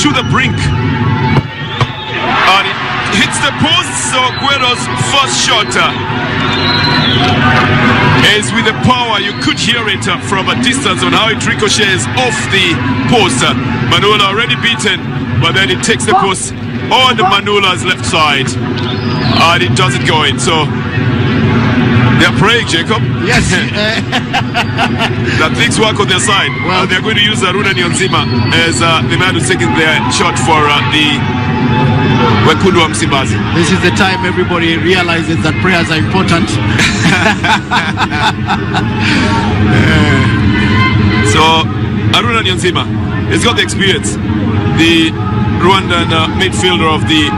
to the brink. And it hits the post, so Guero's first shot is with the power. You could hear it from a distance on how it ricochets off the post. Manula already beaten, but then it takes the post on Manula's left side. And it doesn't go in, so they're praying, Jacob. Yes. That things work on their side. Well, they're going to use Aruna Nyonzima as the man who's taking their shot for the Wekundu wa Msimbazi. This is the time everybody realizes that prayers are important. So Aruna Nyonzima has got the experience. The Rwandan midfielder of the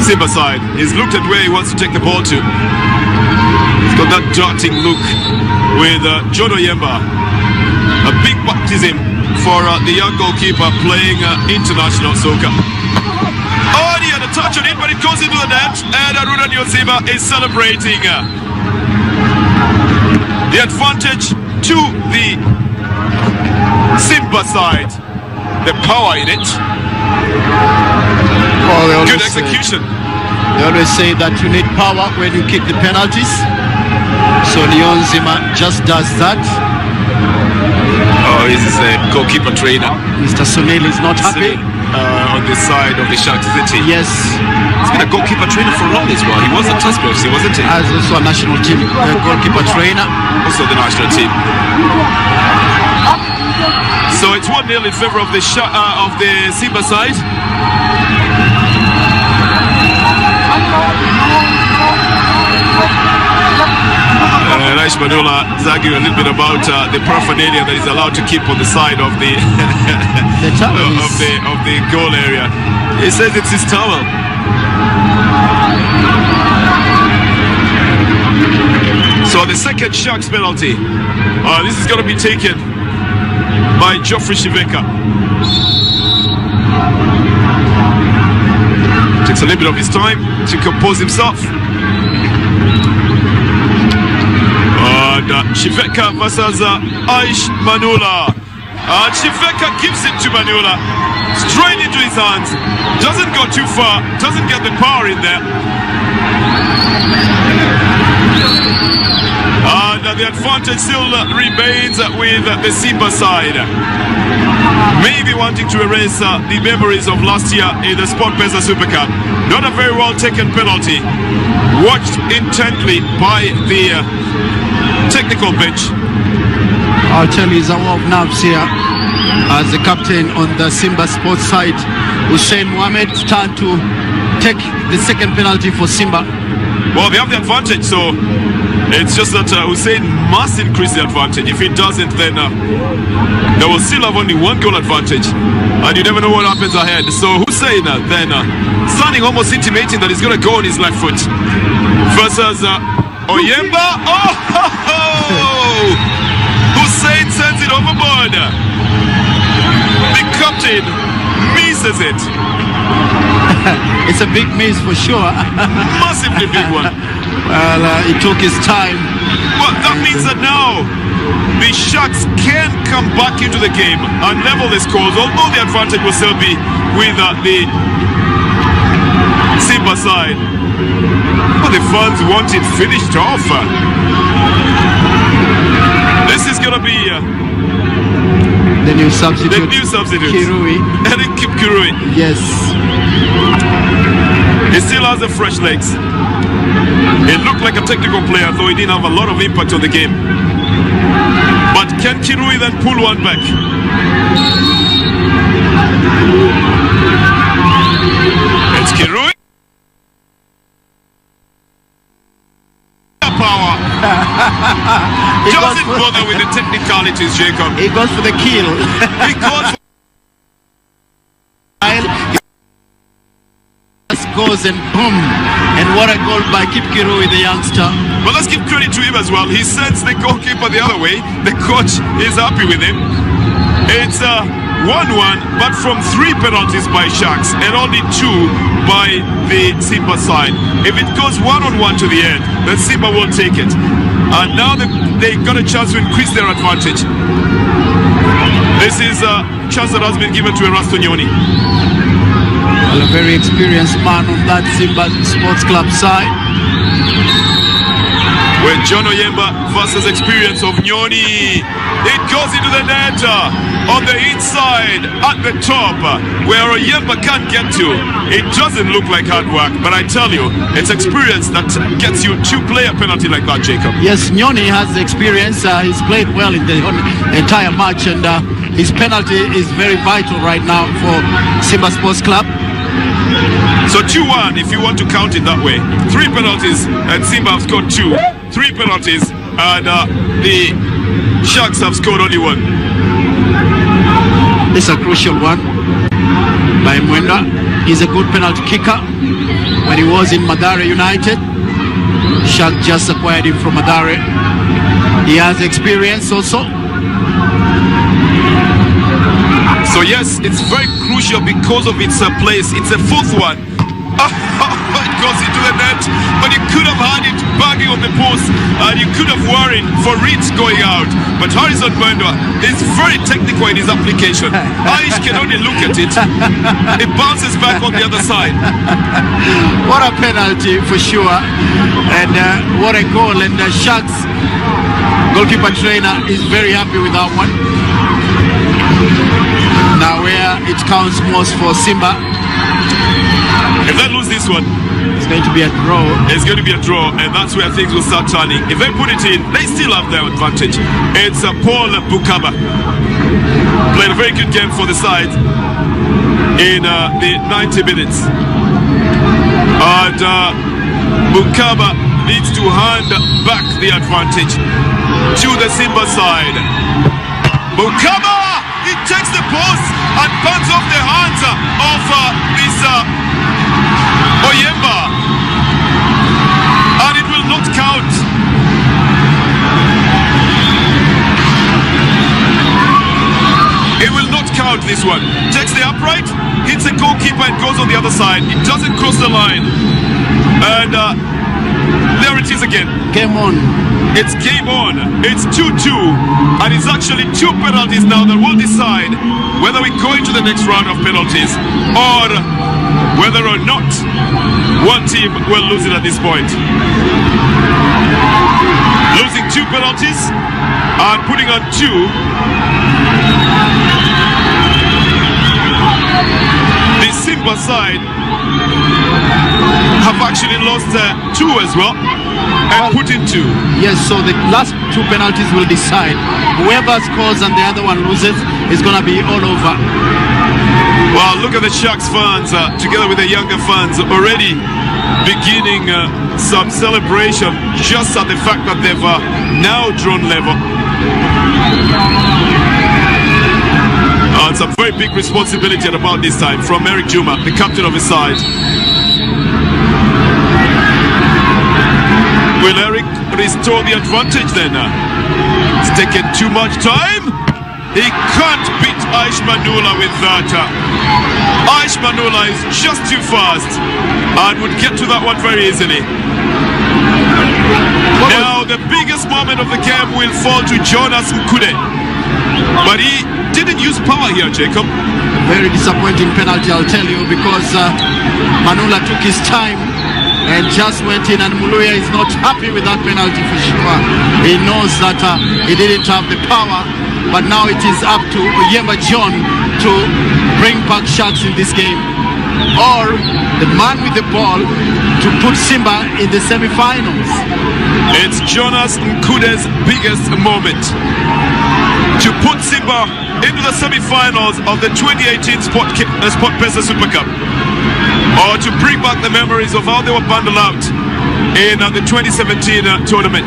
Simba side. He's looked at where he wants to take the ball to. He's got that darting look with Jodo Yemba. A big baptism for the young goalkeeper playing international soccer. Oh, he had a touch on it, but it goes into the net, and Aruna Nyonzima is celebrating. The advantage to the Simba side. The power in it. Oh, good execution. They always say that you need power when you kick the penalties. So Nyonzima just does that. Oh, he's a goalkeeper trainer. Mr. Sunil is not happy. On the side of the Shark City. Yes. He's been a goalkeeper trainer for long as well. He was at Tusker FC, wasn't he? As also a national team goalkeeper trainer. Also the national team. So it's 1-0 in favor of the Simba side. Raish Manula is arguing a little bit about the paraphernalia that he's allowed to keep on the side of the of the goal area. He says it's his towel. So the second Sharks penalty. This is going to be taken by Geoffrey Shiveka. Takes a little bit of his time to compose himself. Shiveka versus Aish Manula. Shiveka gives it to Manula. Straight into his hands. Doesn't go too far. Doesn't get the power in there. And the advantage still remains with the Simba side. Maybe wanting to erase the memories of last year in the Sport Pesa Super Cup. Not a very well taken penalty. Watched intently by the technical bench. I'll tell you, he's a war of nerves here as the captain on the Simba sports side. Hussein Mohamed turned to take the second penalty for Simba. Well, they have the advantage, so it's just that Hussein must increase the advantage. If he doesn't, then they will still have only one goal advantage, and you never know what happens ahead. So Hussein then standing almost intimating that he's going to go on his left foot versus Oyemba. Oh! Hussein sends it overboard. The captain misses it. It's a big miss for sure. Massively big one. Well, it took his time. Well, that means that now the Sharks can come back into the game and level the scores, although the advantage will still be with the Simba side. But the fans want it finished off. This is going to be the new substitute. Kirui. Eric Kirui. Yes. He still has the fresh legs. He looked like a technical player, though he didn't have a lot of impact on the game. But can Kirui then pull one back? It's Kirui. Power. Doesn't bother with the technicalities, Jacob. He goes for the kill. He goes for goes and boom, and what a goal by Kip Kirui, the youngster. But let's give credit to him as well. He sends the goalkeeper the other way. The coach is happy with him. It's 1-1, but from 3 penalties by Sharks and only 2 by the Simba side. If it goes 1-on-1 to the end, then Simba will take it. And now they got a chance to increase their advantage. This is a chance that has been given to Erasto Nyoni. Well, a very experienced man on that Simba Sports Club side. With John Oyemba versus experience of Nyoni. It goes into the net on the inside at the top where Oyemba can't get to. It doesn't look like hard work, but I tell you, it's experience that gets you two-player penalty like that, Jacob. Yes, Nyoni has the experience. He's played well in the entire match, and his penalty is very vital right now for Simba Sports Club. So 2-1 if you want to count it that way. 3 penalties and Simba have scored 2. 3 penalties and the Sharks have scored only 1. This is a crucial one by Mwenda. He's a good penalty kicker. When he was in Madare United, Shark just acquired him from Madare. He has experience also. So yes, it's very crucial because of its place. It's a 4th one. It goes into the net, but you could have had it banging on the post and you could have worried for it going out. But Harrison Mwenda is very technical in his application. Aish can only look at it. It bounces back on the other side. What a penalty for sure. And what a goal. And the Sharks goalkeeper trainer is very happy with that one. Now where it counts most for Simba. If they lose this one, it's going to be a draw. It's going to be a draw, and that's where things will start turning. If they put it in, they still have their advantage. It's Paul Bukaba. Played a very good game for the side in the 90 minutes. And Bukaba needs to hand back the advantage to the Simba side. Bukaba! He takes the post and burns off the hands of this Oyemba, and it will not count. It will not count, this one. Takes the upright, hits the goalkeeper and goes on the other side. It doesn't cross the line. And there it is again. Game on. It's game on. It's 2-2, and it's actually 2 penalties now that will decide whether we go into the next round of penalties or whether or not one team will lose it at this point. Losing 2 penalties and putting on 2. The Simba side have actually lost 2 as well. And put in 2. Yes, so the last 2 penalties will decide. Whoever scores and the other one loses is going to be all over. Well, look at the Sharks fans together with the younger fans already beginning some celebration just at the fact that they've now drawn level. It's a very big responsibility at about this time from Eric Juma, the captain of his side. Will Eric restore the advantage then? It's taken too much time. He can't beat Aish Manula with that. Aish Manula is just too fast and would get to that one very easily. Now the biggest moment of the game will fall to Jonas Mkude. But he didn't use power here, Jacob. Very disappointing penalty, I'll tell you, because Manula took his time and just went in, and Muluya is not happy with that penalty for sure. He knows that he didn't have the power, but now it is up to Oyemba John to bring back Sharks in this game, or the man with the ball to put Simba in the semi-finals. It's Jonas Nkude's biggest moment to put Simba into the semi-finals of the 2018 Sport Pesa Super Cup, or to bring back the memories of how they were bundled out in the 2017 tournament.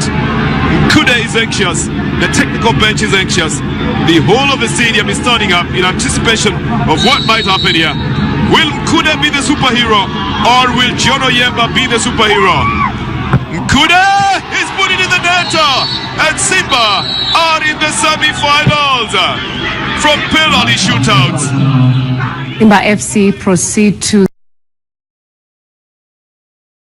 Nkude is anxious, the technical bench is anxious, the whole of the stadium is standing up in anticipation of what might happen here. Will Nkude be the superhero, or will John Oyemba be the superhero? Nkude is put it in the net, and Simba are in the semi-finals from penalty shootouts. Simba FC proceed to